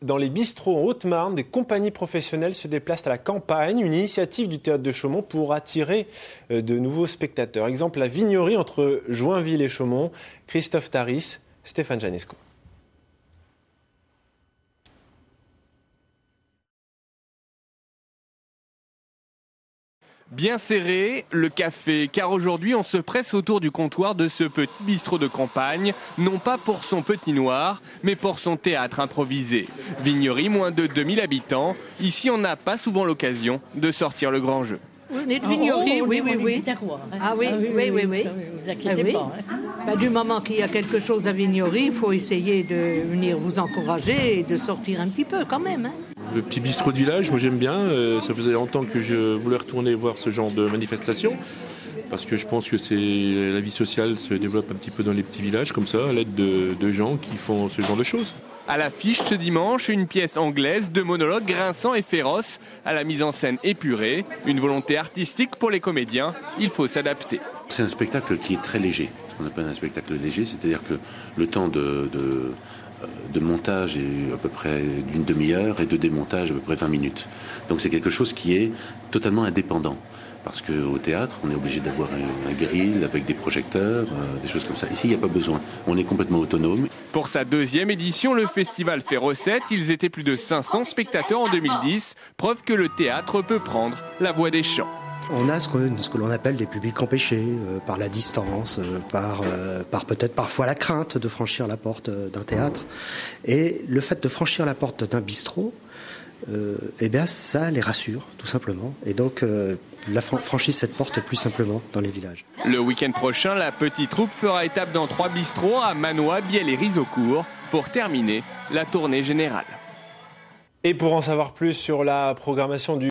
Dans les bistrots en Haute-Marne, des compagnies professionnelles se déplacent à la campagne, une initiative du théâtre de Chaumont pour attirer de nouveaux spectateurs. Exemple, la Vignerie entre Joinville et Chaumont. Christophe Taris, Stéphane Janesco. Bien serré, le café, car aujourd'hui on se presse autour du comptoir de ce petit bistrot de campagne, non pas pour son petit noir, mais pour son théâtre improvisé. Vignerie, moins de 2000 habitants, ici on n'a pas souvent l'occasion de sortir le grand jeu. On est de Vignerie, oui. Ah oui. Vous inquiétez pas. Du moment qu'il y a quelque chose à Vignerie, il faut essayer de venir vous encourager et de sortir un petit peu quand même. Le petit bistrot de village, moi j'aime bien. Ça faisait longtemps que je voulais retourner voir ce genre de manifestation. Parce que je pense que la vie sociale se développe un petit peu dans les petits villages, comme ça, à l'aide de gens qui font ce genre de choses. À l'affiche ce dimanche, une pièce anglaise de monologues grinçants et féroces, à la mise en scène épurée, une volonté artistique pour les comédiens, il faut s'adapter. C'est un spectacle qui est très léger, ce qu'on appelle un spectacle léger, c'est-à-dire que le temps de montage est à peu près d'une demi-heure et de démontage à peu près 20 minutes. Donc c'est quelque chose qui est totalement indépendant. Parce qu'au théâtre, on est obligé d'avoir un grill avec des projecteurs, des choses comme ça. Ici, il n'y a pas besoin. On est complètement autonome. Pour sa deuxième édition, le festival fait recette. Ils étaient plus de 500 spectateurs en 2010. Preuve que le théâtre peut prendre la voix des chants. On a ce que l'on appelle des publics empêchés, par la distance, par peut-être parfois la crainte de franchir la porte d'un théâtre. Et le fait de franchir la porte d'un bistrot, ça les rassure, tout simplement. Et donc, franchissent cette porte plus simplement dans les villages. Le week-end prochain, la petite troupe fera étape dans 3 bistrots à Manois, Biel et Rizeaucourt pour terminer la tournée générale. Et pour en savoir plus sur la programmation du